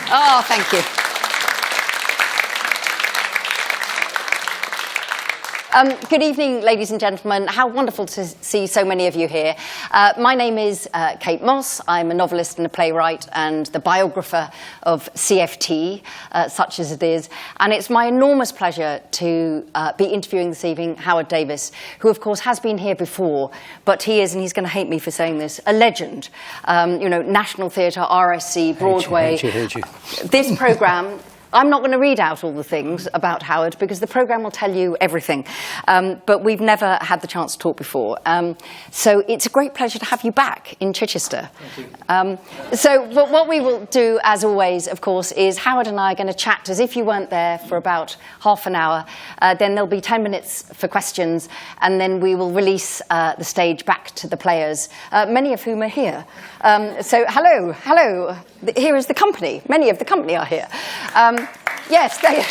Oh, thank you. Good evening, ladies and gentlemen. How wonderful to see so many of you here. My name is Kate Mosse. I'm a novelist and a playwright and the biographer of CFT, such as it is. And it's my enormous pleasure to be interviewing this evening Howard Davies, who, of course, has been here before, but he is, and he's going to hate me for saying this, a legend. You know, National Theatre, RSC, Broadway. Hate you. This programme... I'm not going to read out all the things about Howard because the programme will tell you everything. But we've never had the chance to talk before. So it's a great pleasure to have you back in Chichester. But what we will do, as always, of course, is Howard and I are going to chat as if you weren't there for about half an hour. Then there'll be 10 minutes for questions, and then we will release the stage back to the players, many of whom are here. So hello. Here is the company. Many of the company are here. Yes, they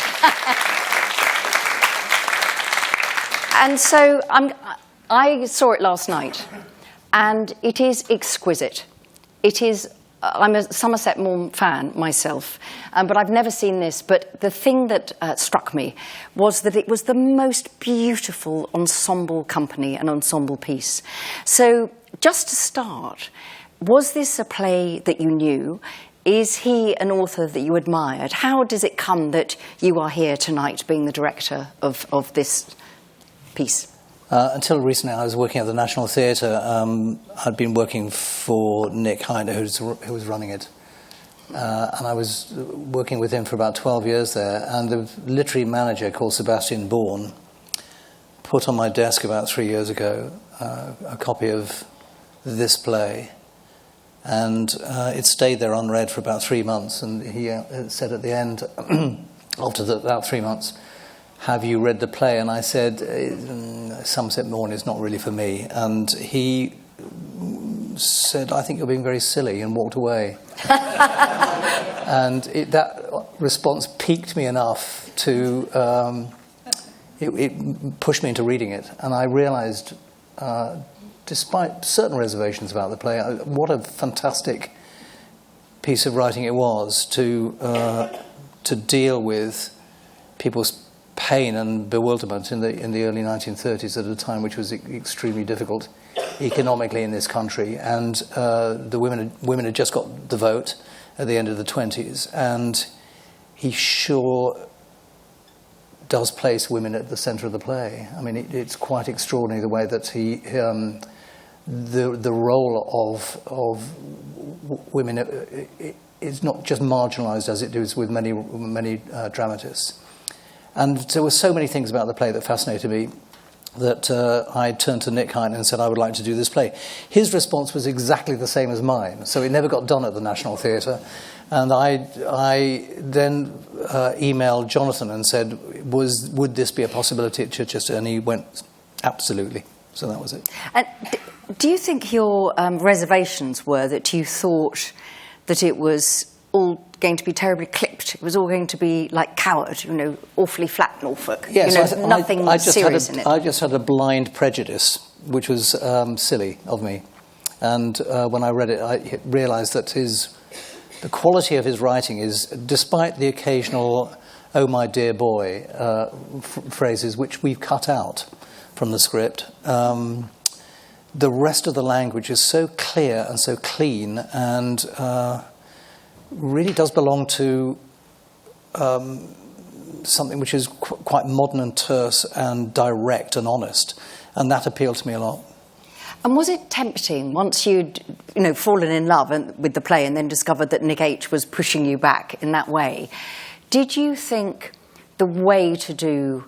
And so I saw it last night, and it is exquisite. It is. I'm a Somerset Maugham fan myself, but I've never seen this. But the thing that struck me was that it was the most beautiful ensemble company and ensemble piece. So just to start, was this a play that you knew? Is he an author that you admired? How does it come that you are here tonight being the director of this piece? Until recently, I was working at the National Theatre. I'd been working for Nick Hyder, who was running it. And I was working with him for about 12 years there. And the literary manager, called Sebastian Bourne, put on my desk about 3 years ago a copy of this play. And it stayed there unread for about 3 months. And he said at the end, after about 3 months, "Have you read the play?" And I said, "Somerset Maugham is not really for me." And he said, "I think you're being very silly," and walked away. And that response piqued me enough to, it pushed me into reading it. And I realized, despite certain reservations about the play, what a fantastic piece of writing it was to deal with people's pain and bewilderment in the early 1930s, at a time which was extremely difficult economically in this country, and the women had just got the vote at the end of the 20s, and he sure does place women at the centre of the play. I mean, it's quite extraordinary the way that he the role of women is not just marginalised as it is with many dramatists. And there were so many things about the play that fascinated me that I turned to Nick Hyde and said I would like to do this play. His response was exactly the same as mine, so it never got done at the National Theatre. And I then emailed Jonathan and said, would this be a possibility at Chichester? And he went, absolutely. So that was it. Do you think your reservations were that you thought that it was all going to be terribly clipped? It was all going to be like Coward, awfully flat Norfolk. Yes, nothing serious in it. I just had a blind prejudice, which was silly of me. And when I read it, I realised that the quality of his writing is, despite the occasional "oh my dear boy" phrases which we've cut out from the script, the rest of the language is so clear and so clean, and really does belong to something which is quite modern and terse and direct and honest, and that appealed to me a lot. And was it tempting once you'd fallen in love with the play and then discovered that Nick H was pushing you back in that way? Did you think the way to do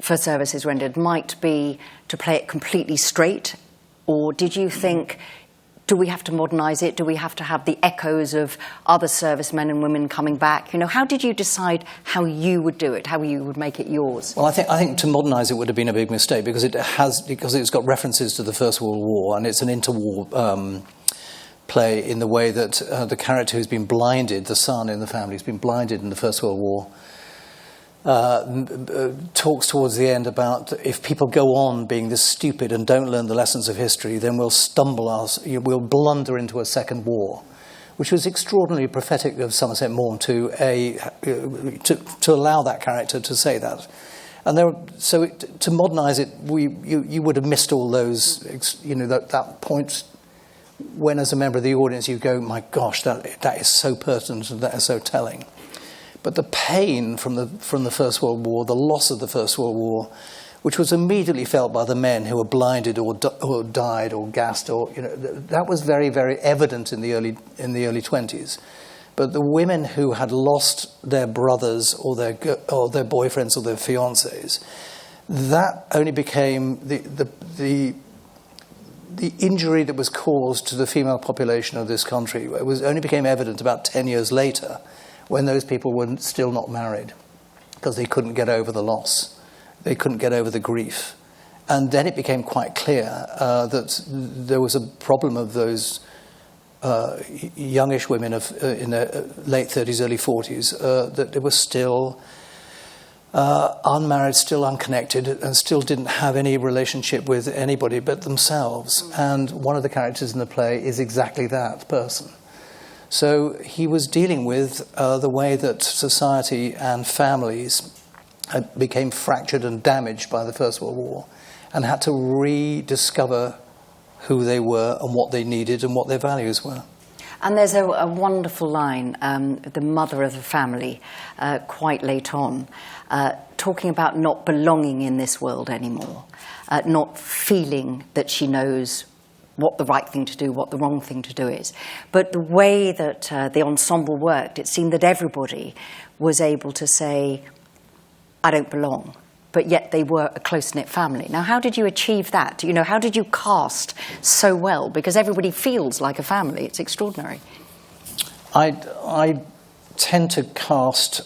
For Services Rendered might be to play it completely straight, or did you think, do we have to modernise it? Do we have to have the echoes of other servicemen and women coming back? How did you decide how you would do it, how you would make it yours? Well, I think to modernise it would have been a big mistake because it's got references to the First World War, and it's an interwar play in the way that the character who's been blinded, the son in the family, who's been blinded in the First World War, talks towards the end about if people go on being this stupid and don't learn the lessons of history, then we'll blunder into a second war. which was extraordinarily prophetic of Somerset Maugham to allow that character to say that. And to modernise it, you would have missed all those, that point when, as a member of the audience, you go, my gosh, that is so pertinent and that is so telling. But the pain from the First World War, the loss of the First World War, which was immediately felt by the men who were blinded or died or gassed, that was very, very evident in the early 20s. But the women who had lost their brothers or their boyfriends or their fiancés, that only became the injury that was caused to the female population of this country. It only became evident about 10 years later, when those people were still not married, because they couldn't get over the loss. They couldn't get over the grief. And then it became quite clear that there was a problem of those youngish women in their late 30s, early 40s, that they were still unmarried, still unconnected, and still didn't have any relationship with anybody but themselves. And one of the characters in the play is exactly that person. So he was dealing with the way that society and families became fractured and damaged by the First World War, and had to rediscover who they were and what they needed and what their values were. And there's a wonderful line, the mother of the family, quite late on, talking about not belonging in this world anymore, not feeling that she knows what the right thing to do, what the wrong thing to do is. But the way that the ensemble worked, it seemed that everybody was able to say, I don't belong, but yet they were a close-knit family. Now, how did you achieve that? How did you cast so well? Because everybody feels like a family. It's extraordinary. I tend to cast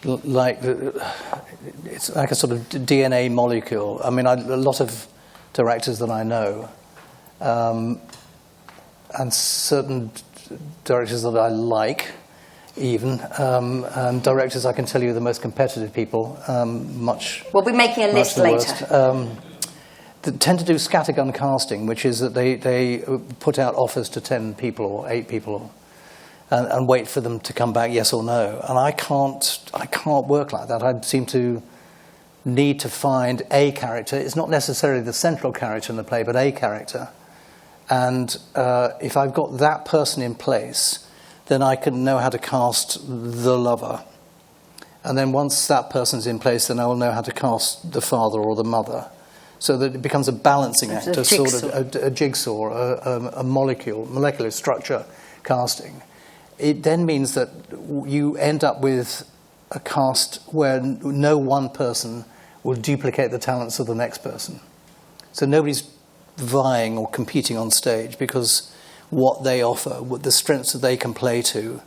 it's like a sort of DNA molecule. I mean, a lot of directors that I know, and certain directors that I like, even, and directors, I can tell you, the most competitive people, We'll be making a list later. That tend to do scattergun casting, which is that they put out offers to 10 people or 8 people, and wait for them to come back, yes or no. And I can't work like that. I seem to need to find a character. It's not necessarily the central character in the play, but a character. And if I've got that person in place, then I can know how to cast the lover. And then once that person's in place, then I will know how to cast the father or the mother. So that it becomes a balancing act, a sort of a jigsaw, a molecular structure casting. It then means that you end up with a cast where no one person will duplicate the talents of the next person. So nobody's vying or competing on stage, because what they offer, the strengths that they can play to,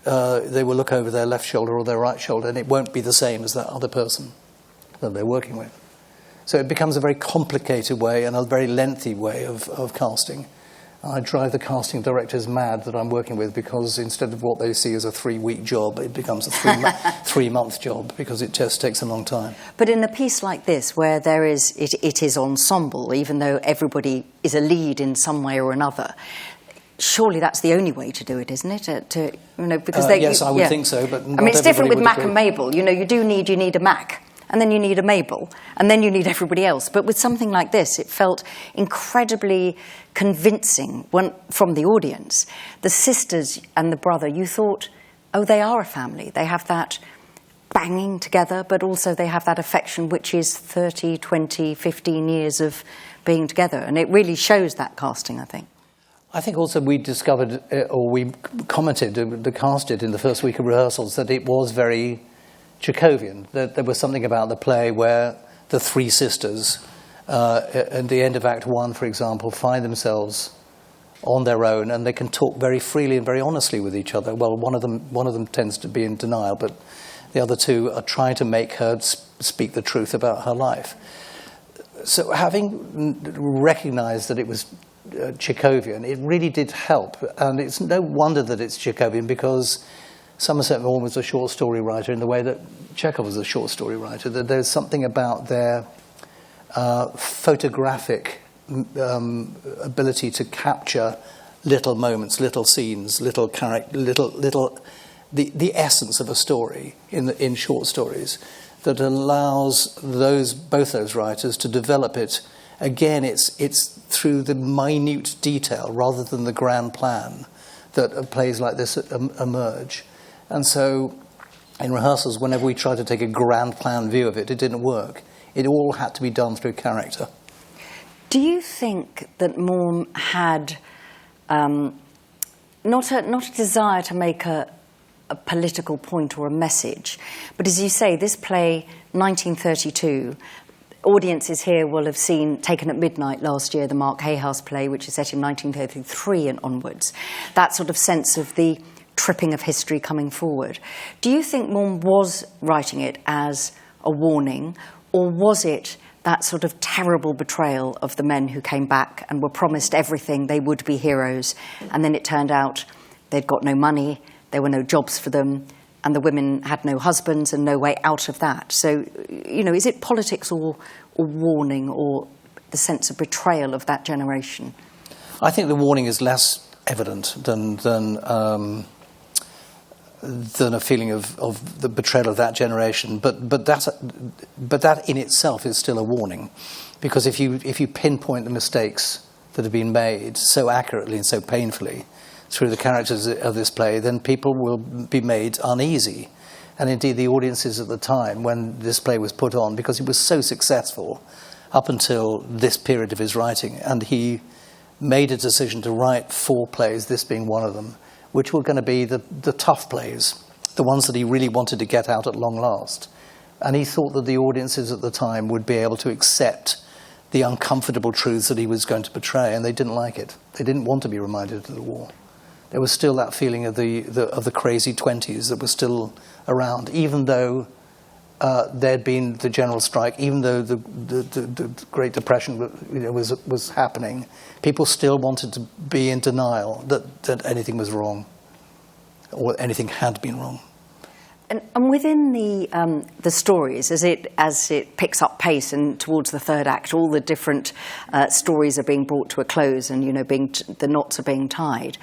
they will look over their left shoulder or their right shoulder, and it won't be the same as that other person that they're working with. So it becomes a very complicated way and a very lengthy way of casting. I drive the casting directors mad that I'm working with, because instead of what they see as a 3-week job, it becomes a 3-month job, because it just takes a long time. But in a piece like this, where it is ensemble, even though everybody is a lead in some way or another, surely that's the only way to do it, isn't it? Because yes, I would think so. But I mean, it's different with Mac and Mabel. You need a Mac, and then you need a Mabel, and then you need everybody else. But with something like this, it felt incredibly convincing from the audience. The sisters and the brother, you thought, oh, they are a family. They have that banging together, but also they have that affection, which is 30, 20, 15 years of being together. And it really shows that casting, I think. I think also we discovered, or we commented, the cast did in the first week of rehearsals, that it was very Chekhovian, that there was something about the play where the 3 sisters, at the end of Act 1, for example, find themselves on their own, and they can talk very freely and very honestly with each other. Well, one of them tends to be in denial, but the other 2 are trying to make her speak the truth about her life. So having recognised that it was Chekhovian, it really did help. And it's no wonder that it's Chekhovian, because Somerset Maugham was a short story writer in the way that Chekhov was a short story writer. That there's something about their photographic ability to capture little moments, little scenes, little character, the essence of a story in short stories that allows both those writers to develop it. Again, it's through the minute detail rather than the grand plan that plays like this emerge. And so in rehearsals, whenever we tried to take a grand plan view of it, it didn't work. It all had to be done through character. Do you think that Maugham had not a desire to make a political point or a message, but as you say, this play, 1932, audiences here will have seen Taken at Midnight last year, the Mark Hayhouse play, which is set in 1933 and onwards. That sort of sense of the tripping of history coming forward. Do you think Maugham was writing it as a warning, or was it that sort of terrible betrayal of the men who came back and were promised everything, they would be heroes, and then it turned out they'd got no money, there were no jobs for them, and the women had no husbands and no way out of that? So, is it politics or warning or the sense of betrayal of that generation? I think the warning is less evident than a feeling of the betrayal of that generation, but that in itself is still a warning, because if you pinpoint the mistakes that have been made so accurately and so painfully through the characters of this play, then people will be made uneasy. And indeed the audiences at the time when this play was put on, because it was so successful up until this period of his writing, and he made a decision to write 4 plays, this being one of them, which were going to be the tough plays, the ones that he really wanted to get out at long last. And he thought that the audiences at the time would be able to accept the uncomfortable truths that he was going to portray, and they didn't like it. They didn't want to be reminded of the war. There was still that feeling of the crazy 20s that was still around, even though there'd been the general strike, even though the Great Depression was happening. People still wanted to be in denial that anything was wrong, or anything had been wrong. And within the stories, as it picks up pace and towards the third act, all the different stories are being brought to a close, and the knots are being tied.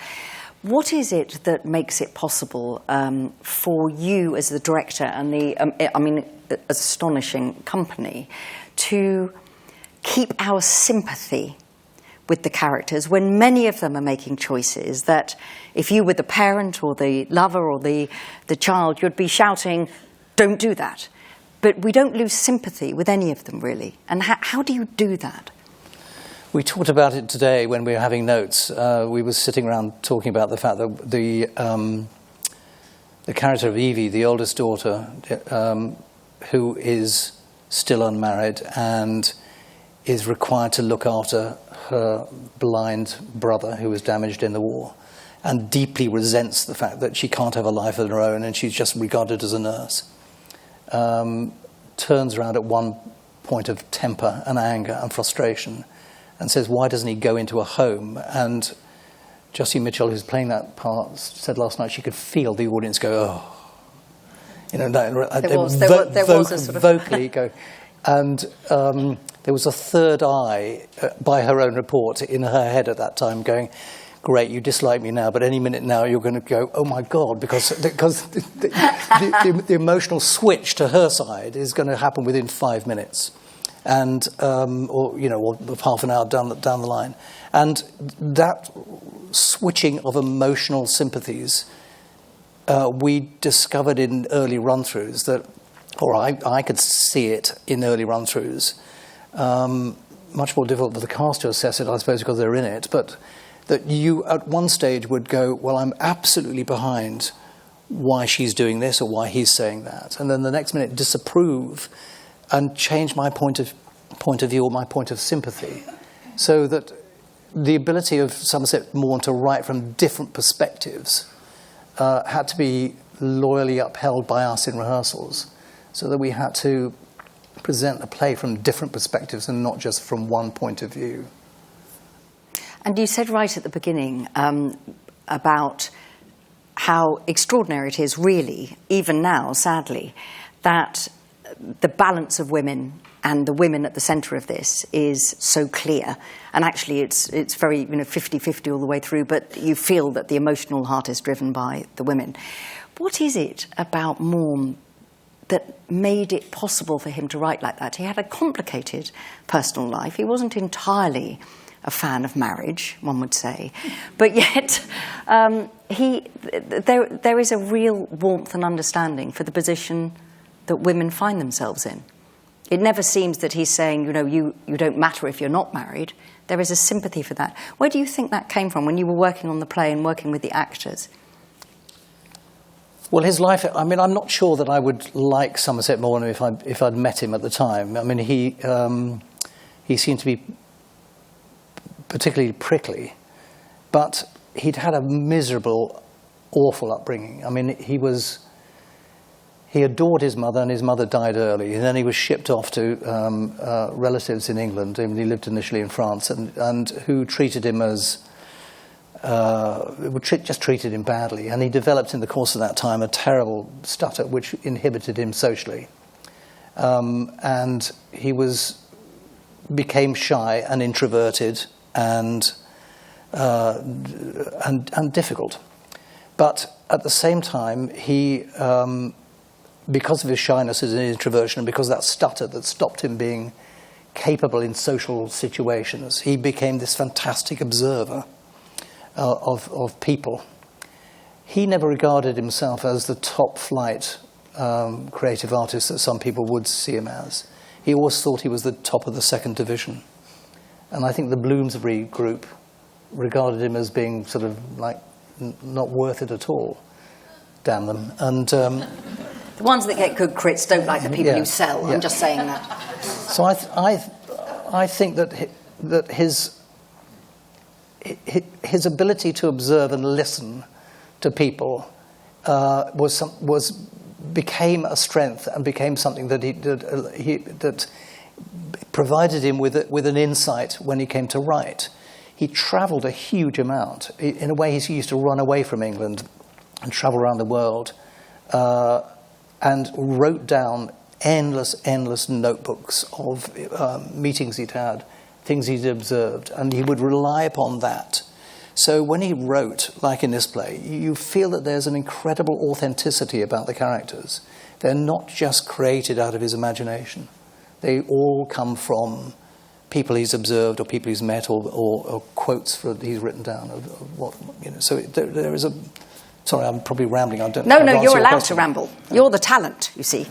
What is it that makes it possible for you as the director and the astonishing company to keep our sympathy with the characters when many of them are making choices that if you were the parent or the lover or the child, you'd be shouting, "Don't do that." But we don't lose sympathy with any of them, really. And how do you do that? We talked about it today when we were having notes. We were sitting around talking about the fact that the character of Evie, the oldest daughter, who is still unmarried and is required to look after her blind brother who was damaged in the war, and deeply resents the fact that she can't have a life of her own and she's just regarded as a nurse, turns around at one point of temper and anger and frustration and says, why doesn't he go into a home? And Josie Mitchell, who's playing that part, said last night she could feel the audience go, oh. There was a sort of vocally go. And there was a third eye, by her own report, in her head at that time going, great, you dislike me now, but any minute now you're going to go, oh my God, because the emotional switch to her side is going to happen within 5 minutes. And or half an hour down the line, and that switching of emotional sympathies, we discovered in early run-throughs that, or I could see it in early run-throughs. Much more difficult for the cast to assess it, I suppose, because they're in it. But that you at one stage would go, well, I'm absolutely behind why she's doing this or why he's saying that, and then the next minute disapprove and change my point of view or my point of sympathy, so that the ability of Somerset Maugham to write from different perspectives had to be loyally upheld by us in rehearsals, so that we had to present the play from different perspectives and not just from one point of view. And you said right at the beginning about how extraordinary it is, really, even now, sadly, that the balance of women and the women at the centre of this is so clear. And actually it's very 50-50 all the way through, but you feel that the emotional heart is driven by the women. What is it about Maugham that made it possible for him to write like that? He had a complicated personal life. He wasn't entirely a fan of marriage, one would say. But yet there is a real warmth and understanding for the position that women find themselves in. It never seems that he's saying, you don't matter if you're not married. There is a sympathy for that. Where do you think that came from when you were working on the play and working with the actors? Well, his life, I'm not sure that I would like Somerset Maugham if I'd met him at the time. He seemed to be particularly prickly, but he'd had a miserable, awful upbringing. He adored his mother, and his mother died early. And then he was shipped off to relatives in England. He lived initially in France, and who treated him just treated him badly. And he developed in the course of that time a terrible stutter, which inhibited him socially. And he became shy and introverted and difficult. But at the same time, he because of his shyness and his introversion, and because of that stutter that stopped him being capable in social situations, he became this fantastic observer of people. He never regarded himself as the top-flight creative artist that some people would see him as. He always thought he was the top of the second division. And I think the Bloomsbury group regarded him as being sort of like not worth it at all. Damn them. And the ones that get good crits don't like the people who sell. I'm just saying that. So I think that his ability to observe and listen to people became a strength and became something that provided him with an insight when he came to write. He travelled a huge amount. In a way, he used to run away from England and travel around the world, and wrote down endless notebooks of meetings he'd had, things he'd observed, and he would rely upon that. So when he wrote, like in this play, you feel that there's an incredible authenticity about the characters. They're not just created out of his imagination. They all come from people he's observed or people he's met or quotes that he's written down of what, So there is a... Sorry, I'm probably rambling. I don't. No, you're allowed to ramble. You're the talent, you see.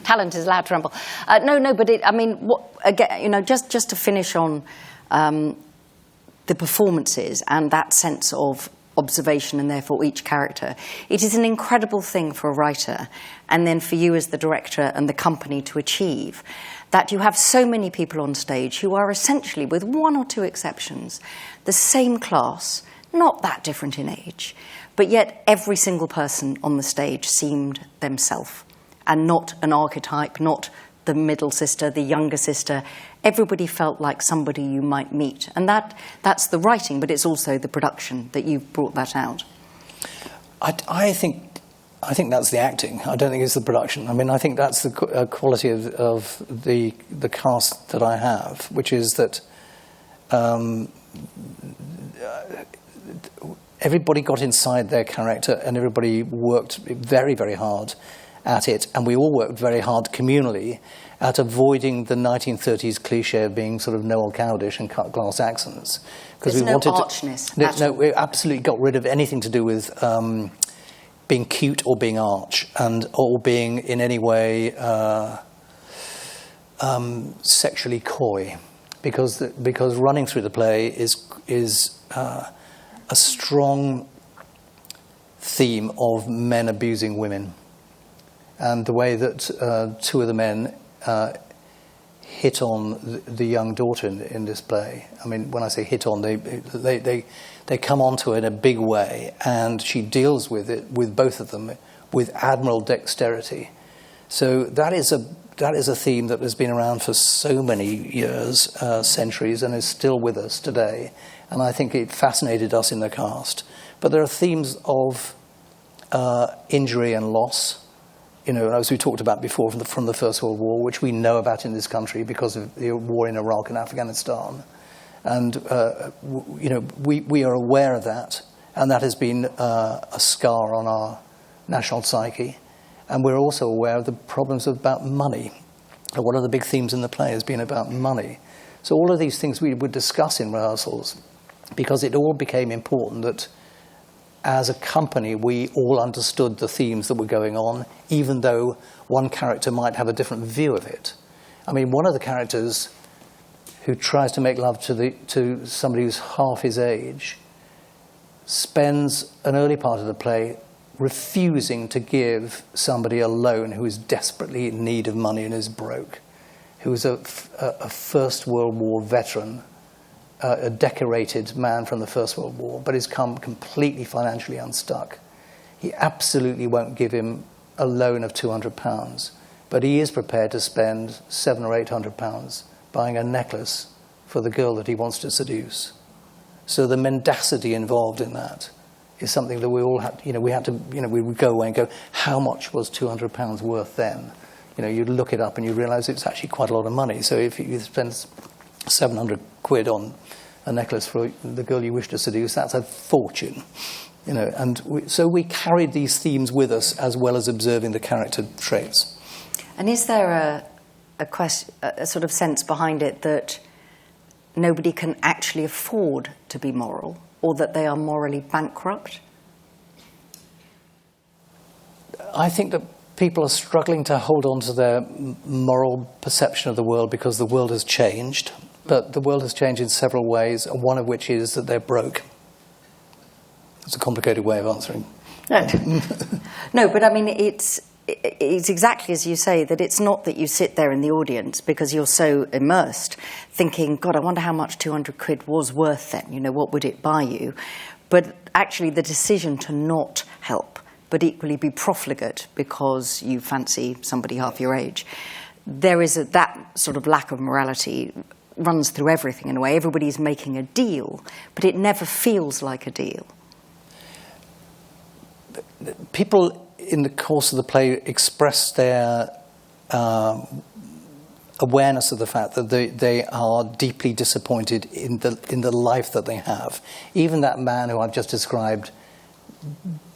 Talent is allowed to ramble. Just to finish on the performances and that sense of observation and therefore each character, it is an incredible thing for a writer and then for you as the director and the company to achieve that you have so many people on stage who are essentially, with one or two exceptions, the same class, not that different in age, but yet every single person on the stage seemed themselves and not an archetype, not the middle sister, the younger sister. Everybody felt like somebody you might meet. And that's the writing, but it's also the production that you've brought that out. I think that's the acting. I don't think it's the production. I think that's the quality of the cast that I have, which is that everybody got inside their character and everybody worked very, very hard at it, and we all worked very hard communally at avoiding the 1930s cliche of being sort of Noel Cowdish and cut-glass accents. Because we wanted archness. We absolutely got rid of anything to do with being cute or being arch or being in any way sexually coy, because running through the play is a strong theme of men abusing women, and the way that two of the men hit on the young daughter in this play. When I say hit on, they come onto it in a big way, and she deals with it, with both of them, with admirable dexterity. So that is a theme that has been around for so many years, centuries, and is still with us today. And I think it fascinated us in the cast. But there are themes of injury and loss as we talked about before, from the First World War, which we know about in this country because of the war in Iraq and Afghanistan. And, we are aware of that, and that has been a scar on our national psyche. And we're also aware of the problems about money. One of the big themes in the play has been about money. So all of these things we would discuss in rehearsals, because it all became important that as a company we all understood the themes that were going on, even though one character might have a different view of it. I mean, one of the characters who tries to make love to somebody who's half his age spends an early part of the play refusing to give somebody a loan who is desperately in need of money and is broke, who is a First World War veteran, a decorated man from the First World War, but has come completely financially unstuck. He absolutely won't give him a loan of £200, but he is prepared to spend £700 or £800 buying a necklace for the girl that he wants to seduce. So the mendacity involved in that is something that we all had, we would go away and go, how much was £200 worth then? You'd look it up and you realise it's actually quite a lot of money. So if you spend 700 quid on a necklace for the girl you wish to seduce, that's a fortune. So we carried these themes with us as well as observing the character traits. And is there a sort of sense behind it that nobody can actually afford to be moral, or that they are morally bankrupt? I think that people are struggling to hold on to their moral perception of the world because the world has changed. But the world has changed in several ways, and one of which is that they're broke. It's a complicated way of answering. No, but I mean, it's exactly as you say, that it's not that you sit there in the audience because you're so immersed thinking, God, I wonder how much 200 quid was worth then, what would it buy you? But actually the decision to not help, but equally be profligate because you fancy somebody half your age, there is that sort of lack of morality runs through everything in a way. Everybody's making a deal, but it never feels like a deal. People in the course of the play express their awareness of the fact that they are deeply disappointed in the life that they have. Even that man who I've just described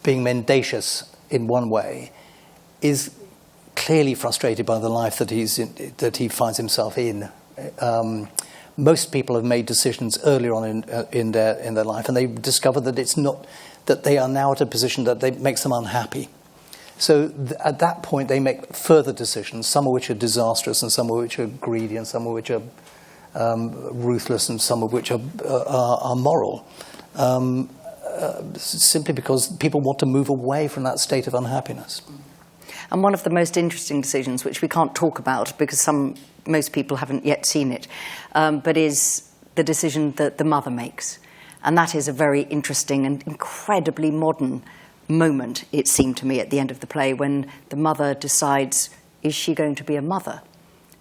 being mendacious in one way is clearly frustrated by the life that he finds himself in. Most people have made decisions earlier on in their life, and they discover that it's not that they are now at a position that makes them unhappy. So at that point, they make further decisions, some of which are disastrous, and some of which are greedy, and some of which are ruthless, and some of which are moral. Simply because people want to move away from that state of unhappiness. And one of the most interesting decisions, which we can't talk about because most people haven't yet seen it, but is the decision that the mother makes. And that is a very interesting and incredibly modern moment, it seemed to me, at the end of the play, when the mother decides, is she going to be a mother?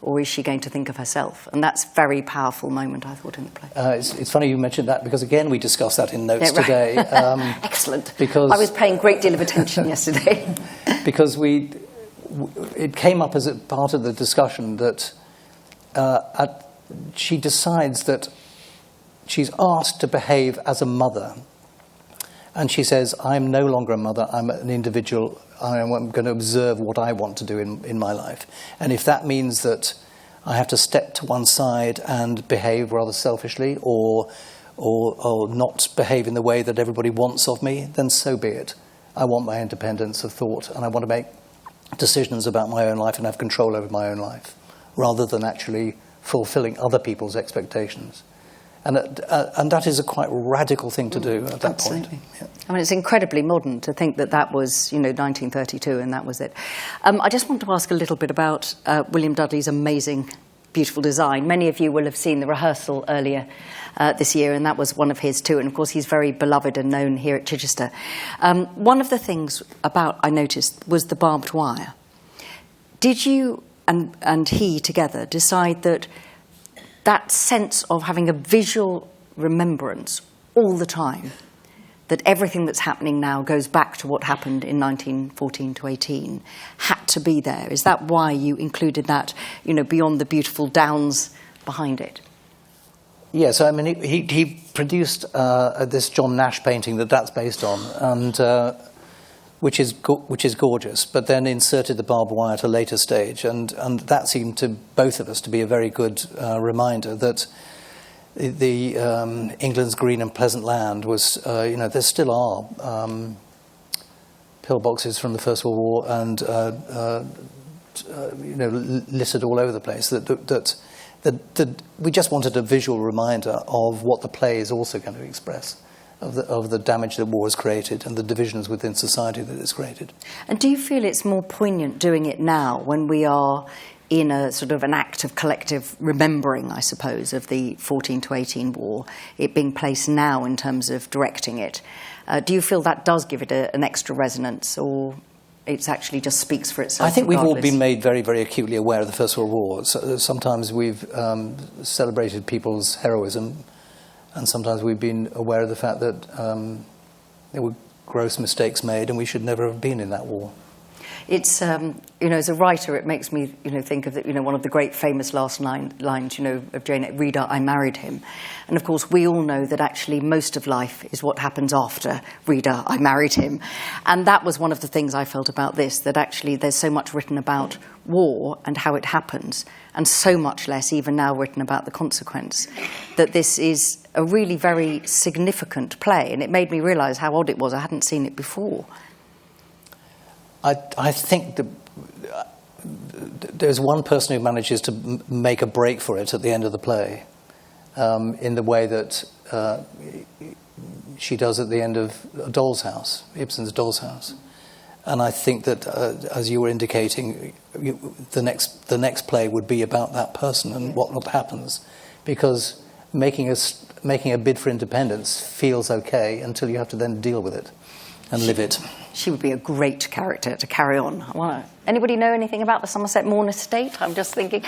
Or is she going to think of herself? And that's a very powerful moment, I thought, in the play. It's funny you mentioned that, because, again, we discussed that in notes today. Excellent. Because I was paying a great deal of attention yesterday. Because it came up as a part of the discussion that she decides that she's asked to behave as a mother. And she says, I'm no longer a mother, I'm an individual, I'm going to observe what I want to do in my life. And if that means that I have to step to one side and behave rather selfishly, or not behave in the way that everybody wants of me, then so be it. I want my independence of thought, and I want to make decisions about my own life and have control over my own life, rather than actually fulfilling other people's expectations. And that is a quite radical thing to do at that Absolutely. point. Yeah. I mean, it's incredibly modern to think that was, 1932 and that was it. I just want to ask a little bit about William Dudley's amazing, beautiful design. Many of you will have seen the rehearsal earlier this year, and that was one of his too. And of course, he's very beloved and known here at Chichester. One of the things I noticed was the barbed wire. Did you and he together decide that sense of having a visual remembrance all the time, that everything that's happening now goes back to what happened in 1914 to 18, had to be there? Is that why you included that, beyond the beautiful downs behind it? Yes, I mean, he produced this John Nash painting that's based on, and which is gorgeous, but then inserted the barbed wire at a later stage, and that seemed to both of us to be a very good reminder that the England's green and pleasant land was, there still are pillboxes from the First World War and littered all over the place. That we just wanted a visual reminder of what the play is also going to express, of the damage that war has created and the divisions within society that it's created. And do you feel it's more poignant doing it now, when we are in a sort of an act of collective remembering, I suppose, of the 14 to 18 war, it being placed now in terms of directing it? Do you feel that does give it an extra resonance, or it actually just speaks for itself? I think regardless? We've all been made very, very acutely aware of the First World War. Sometimes we've celebrated people's heroism, and sometimes we've been aware of the fact that there were gross mistakes made and we should never have been in that war. It's, as a writer, it makes me, think of, one of the great famous last lines, of Jane, "Reader, I married him." And of course, we all know that actually most of life is what happens after "Reader, I married him." And that was one of the things I felt about this, that actually there's so much written about war and how it happens, and so much less even now written about the consequence, that this is a really very significant play. And it made me realise how odd it was. I hadn't seen it before. I think that there's one person who manages to make a break for it at the end of the play, in the way that she does at the end of A Doll's House, Ibsen's Doll's House. And I think that, as you were indicating, the next play would be about that person and what happens, because making a bid for independence feels okay until you have to then deal with it and live it. She would be a great character to carry on. Anybody know anything about the Somerset Maugham estate? I'm just thinking.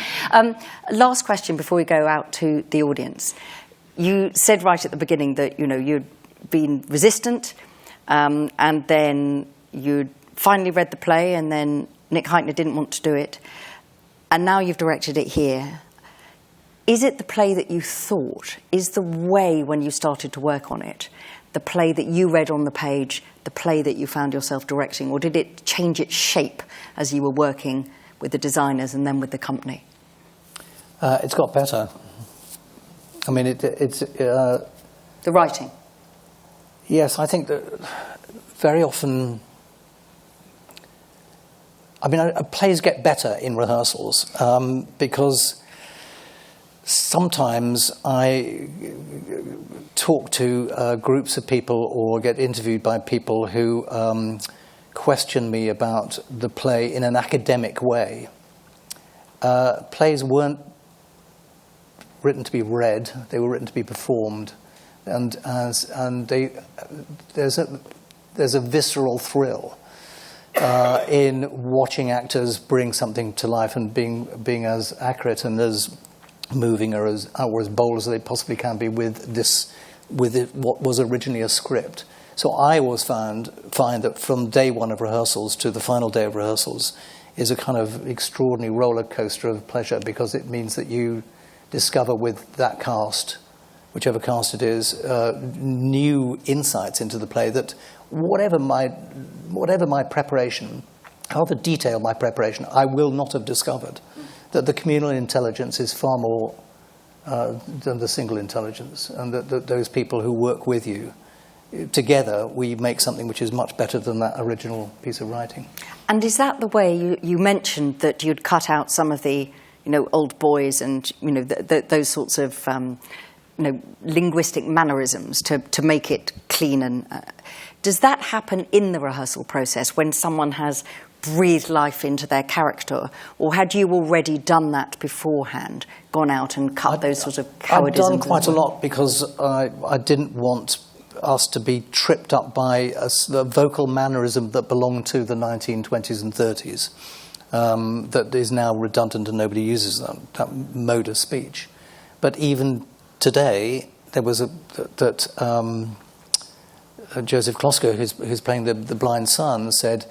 Last question before we go out to the audience. You said right at the beginning that you'd been resistant, and then you'd finally read the play, and then Nick Hytner didn't want to do it, and now you've directed it here. Is it the play that you thought? Is the way when you started to work on it the play that you read on the page, the play that you found yourself directing, or did it change its shape as you were working with the designers and then with the company? It's got better. I mean, it's... the writing? Yes, I think that very often... I mean, plays get better in rehearsals, because sometimes I talk to groups of people or get interviewed by people who question me about the play in an academic way. Plays weren't written to be read, they were written to be performed, and there's a visceral thrill in watching actors bring something to life and being as accurate and as moving or as bold as they possibly can be with what was originally a script. So I always find that from day one of rehearsals to the final day of rehearsals is a kind of extraordinary roller coaster of pleasure, because it means that you discover with that cast, whichever cast it is, new insights into the play that whatever my preparation, however detailed my preparation, I will not have discovered. That the communal intelligence is far more than the single intelligence, and that those people who work with you, together we make something which is much better than that original piece of writing. And is that the way you mentioned that you'd cut out some of the old boys and those sorts of linguistic mannerisms to make it clean? And does that happen in the rehearsal process when someone has breathe life into their character, or had you already done that beforehand, gone out and cut those sort of cowardisms? I've done quite a lot, because I didn't want us to be tripped up by a vocal mannerism that belonged to the 1920s and 30s, that is now redundant and nobody uses that mode of speech. But even today, there was Joseph Klosko, who's playing the blind son, said,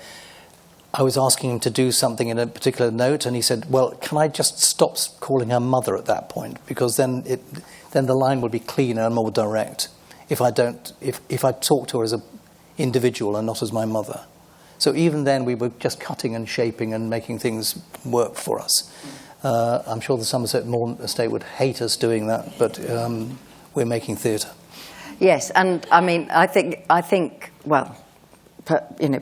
I was asking him to do something in a particular note, and he said, well, can I just stop calling her mother at that point? Because then the line would be cleaner and more direct if I talk to her as an individual and not as my mother. So even then we were just cutting and shaping and making things work for us. I'm sure the Somerset Maugham estate would hate us doing that, but we're making theatre. Yes, and I mean, I think, well,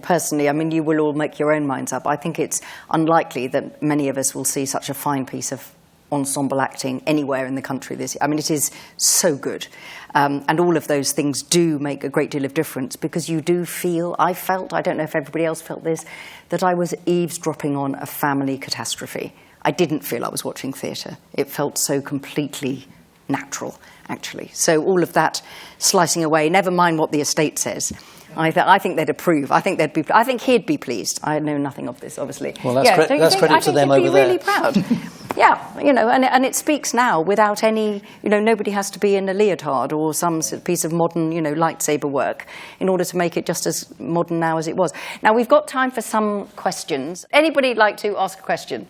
personally, I mean, you will all make your own minds up. I think it's unlikely that many of us will see such a fine piece of ensemble acting anywhere in the country this year. I mean, it is so good. And all of those things do make a great deal of difference, because you do feel, I don't know if everybody else felt this, that I was eavesdropping on a family catastrophe. I didn't feel I was watching theatre. It felt so completely natural, actually. So all of that slicing away, never mind what the estate says. I think they'd approve. I think he'd be pleased. I know nothing of this, obviously. Well, that's credit to them over there. I think he'd be really proud. Yeah, and it speaks now without any, nobody has to be in a leotard or some piece of modern, lightsaber work in order to make it just as modern now as it was. Now, we've got time for some questions. Anybody like to ask a question?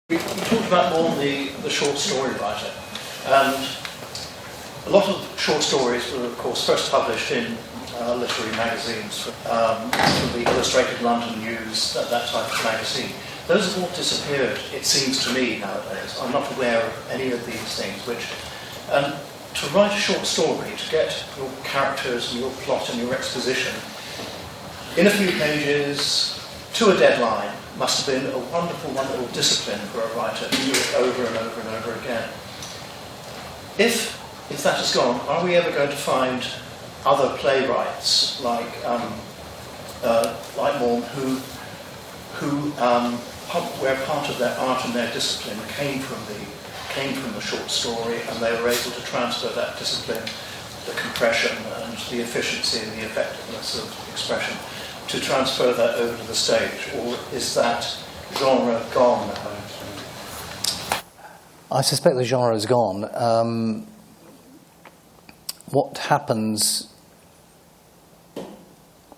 We talked about more the short story writer, and a lot of short stories were, of course, first published in literary magazines, from the Illustrated London News, that type of magazine. Those have all disappeared, it seems to me, nowadays. I'm not aware of any of these things, to write a short story, to get your characters and your plot and your exposition in a few pages to a deadline must have been a wonderful, wonderful discipline for a writer to do it over and over and over again. If that has gone, are we ever going to find other playwrights like Maugham where part of their art and their discipline came from the short story, and they were able to transfer that discipline, the compression and the efficiency and the effectiveness of expression, to transfer that over to the stage? Or is that genre gone now? I suspect the genre is gone. What happens,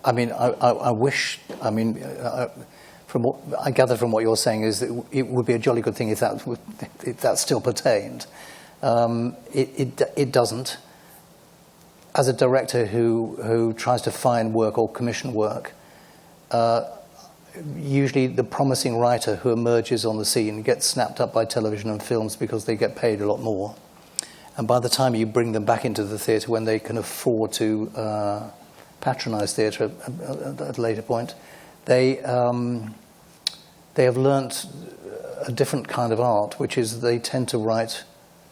I mean, I wish, I mean, from what I gather from what you're saying is that it would be a jolly good thing if that still pertained. It doesn't. As a director who tries to find work or commission work, usually the promising writer who emerges on the scene gets snapped up by television and films because they get paid a lot more. And by the time you bring them back into the theatre, when they can afford to patronise theatre at a later point, they have learnt a different kind of art, which is they tend to write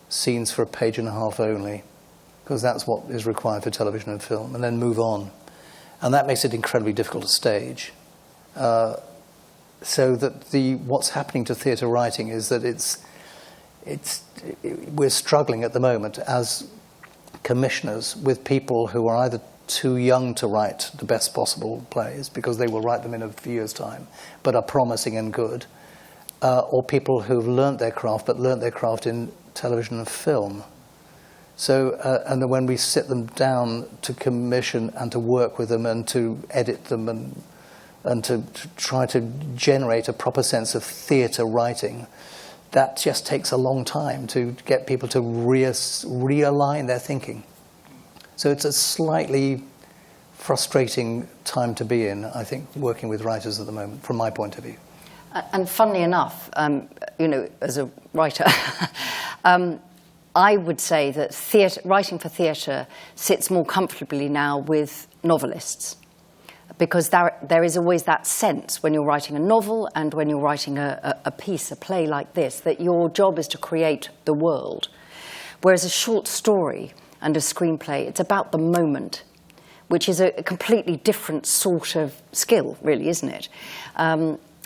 scenes for a page and a half only, because that's what is required for television and film, and then move on. And that makes it incredibly difficult to stage. So that what's happening to theatre writing is that we're struggling at the moment as commissioners with people who are either too young to write the best possible plays because they will write them in a few years' time, but are promising and good, or people who've learnt their craft, but learnt their craft in television and film. So, and then when we sit them down to commission and to work with them and to edit them and to try to generate a proper sense of theatre writing, that just takes a long time to get people to realign their thinking. So it's a slightly frustrating time to be in, I think, working with writers at the moment, from my point of view. And funnily enough, as a writer, I would say that writing for theatre sits more comfortably now with novelists, because there is always that sense when you're writing a novel and when you're writing a piece, a play like this, that your job is to create the world. Whereas a short story and a screenplay, it's about the moment, which is a completely different sort of skill, really, isn't it?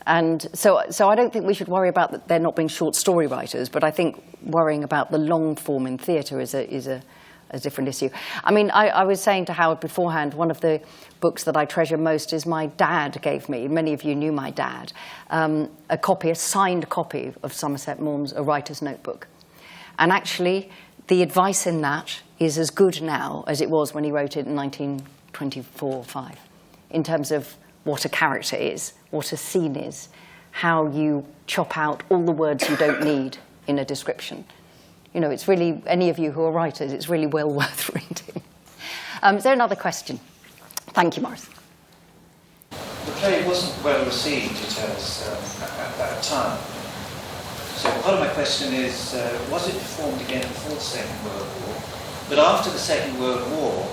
And so I don't think we should worry about there not being short story writers, but I think worrying about the long form in theatre is a different issue. I mean, I was saying to Howard beforehand, one of the books that I treasure most is my dad gave me. Many of you knew my dad. A signed copy of Somerset Maugham's A Writer's Notebook. And actually, the advice in that is as good now as it was when he wrote it in 24/5, in terms of what a character is, what a scene is, how you chop out all the words you don't need in a description. You know, it's really, any of you who are writers, it's really well worth reading. Is there another question? Thank you, Maurice. The play wasn't well received, it has, at that time. So part of my question is, was it performed again before the Second World War? But after the Second World War,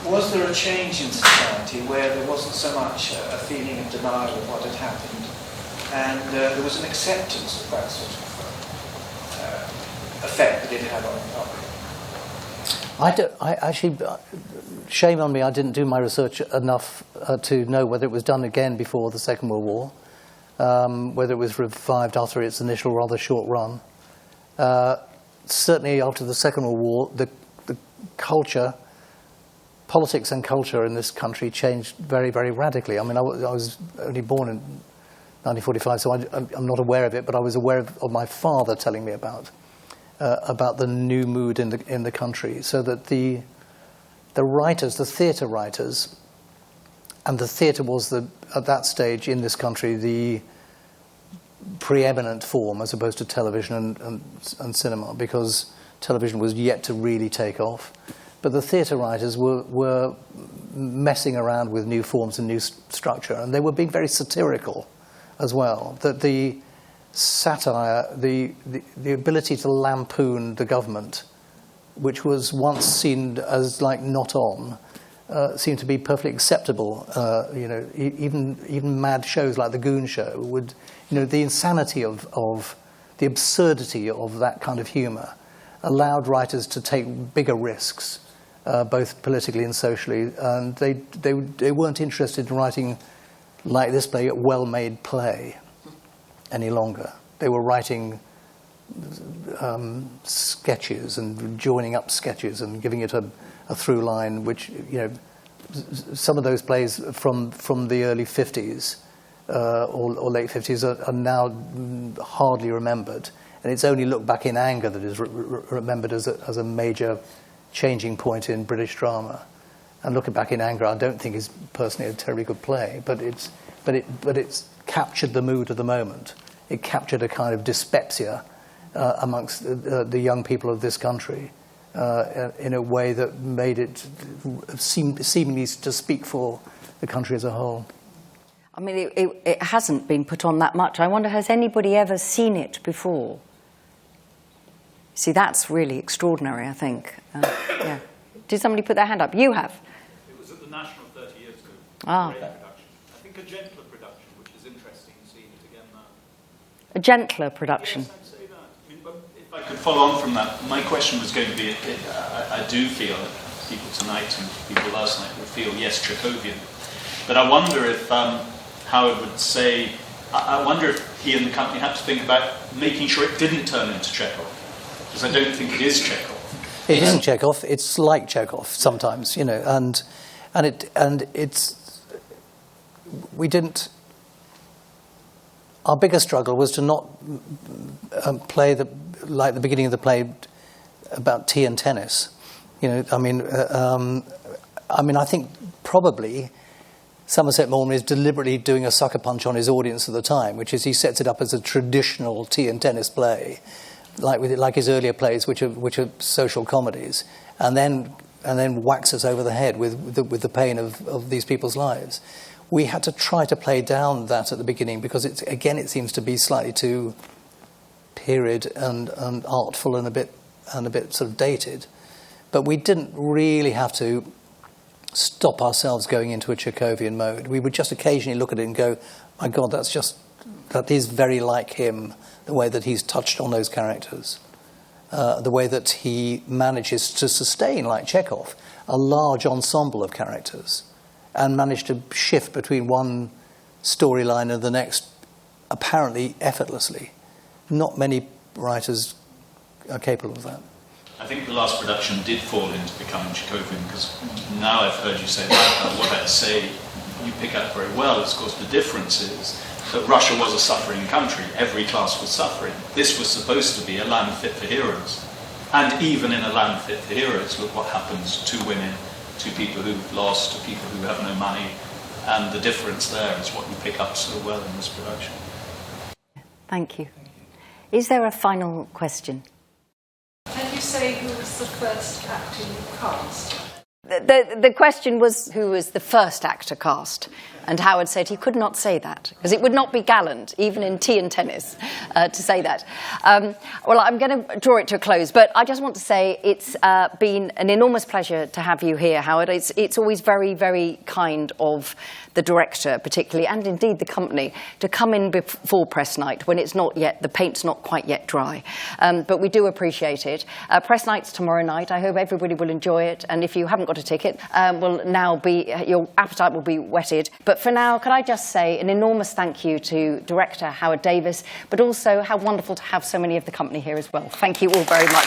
was there a change in society where there wasn't so much a feeling of denial of what had happened, and there was an acceptance of that sort of effect that it had on the public? I actually, shame on me, I didn't do my research enough to know whether it was done again before the Second World War, whether it was revived after its initial rather short run. Certainly after the Second World War, the culture, politics and culture in this country changed very, very radically. I mean, I was only born in 1945, so I'm not aware of it, but I was aware of my father telling me about the new mood in the country, so that the writers, the theatre writers, and the theatre was at that stage in this country the preeminent form as opposed to television and cinema, because television was yet to really take off. But the theatre writers were messing around with new forms and new structure, and they were being very satirical as well. That the satire, the ability to lampoon the government, which was once seen as like not on, seemed to be perfectly acceptable. You know, even mad shows like the Goon Show would, you know, the insanity of the absurdity of that kind of humour allowed writers to take bigger risks, both politically and socially, and they weren't interested in writing like this play, a well-made play, any longer. They were writing sketches and joining up sketches and giving it a through line, which, you know, some of those plays from the early 50s or late 50s are now hardly remembered, and it's only looked back in anger that is remembered as a major changing point in British drama. And Looking Back in Anger, I don't think is personally a terribly good play, but it's captured the mood of the moment. It captured a kind of dyspepsia amongst the young people of this country in a way that made it seemingly to speak for the country as a whole. I mean, it hasn't been put on that much. I wonder, has anybody ever seen it before? See, that's really extraordinary, I think. Yeah. Did somebody put their hand up? You have. It was at the National 30 years ago. Ah. Great production. I think a gentler production, which is interesting seeing it again now. A gentler production. Yes, I'd say that. I mean, but if I could follow on from that, my question was going to be, I do feel that people tonight and people last night will feel, yes, Chekhovian. But I wonder if Howard would say, I wonder if he and the company had to think about making sure it didn't turn into Chekhov. Because I don't think it is Chekhov. It isn't Chekhov. It's like Chekhov sometimes, you know, and it's we didn't. Our biggest struggle was to not play like the beginning of the play about tea and tennis. You know, I mean, I think probably Somerset Maugham is deliberately doing a sucker punch on his audience at the time, which is he sets it up as a traditional tea and tennis play, like his earlier plays, which are social comedies, and then whacks us over the head with the pain of these people's lives. We had to try to play down that at the beginning because it seems to be slightly too period and artful and a bit sort of dated, but we didn't really have to stop ourselves going into a Chekhovian mode. We would just occasionally look at it and go, my God, that is very like him, the way that he's touched on those characters, the way that he manages to sustain, like Chekhov, a large ensemble of characters and manage to shift between one storyline and the next apparently effortlessly. Not many writers are capable of that. I think the last production did fall into becoming Chekhovian, because now I've heard you say that, what I'd say you pick up very well is, of course, the difference is that Russia was a suffering country. Every class was suffering. This was supposed to be a land fit for heroes. And even in a land fit for heroes, look what happens to women, to people who've lost, to people who have no money, and the difference there is what you pick up so well in this production. Thank you. Is there a final question? Can you say who was the first actor you cast? The question was who was the first actor cast, and Howard said he could not say that because it would not be gallant, even in tea and tennis, to say that. Well, I'm going to draw it to a close, but I just want to say it's been an enormous pleasure to have you here, Howard. It's always very, very kind of the director, particularly, and indeed the company, to come in before press night when it's not yet, the paint's not quite yet dry. But we do appreciate it. Press night's tomorrow night. I hope everybody will enjoy it, and if you haven't got a ticket, will now be, your appetite will be whetted. But for now, can I just say an enormous thank you to director Howard Davies, but also how wonderful to have so many of the company here as well. Thank you all very much.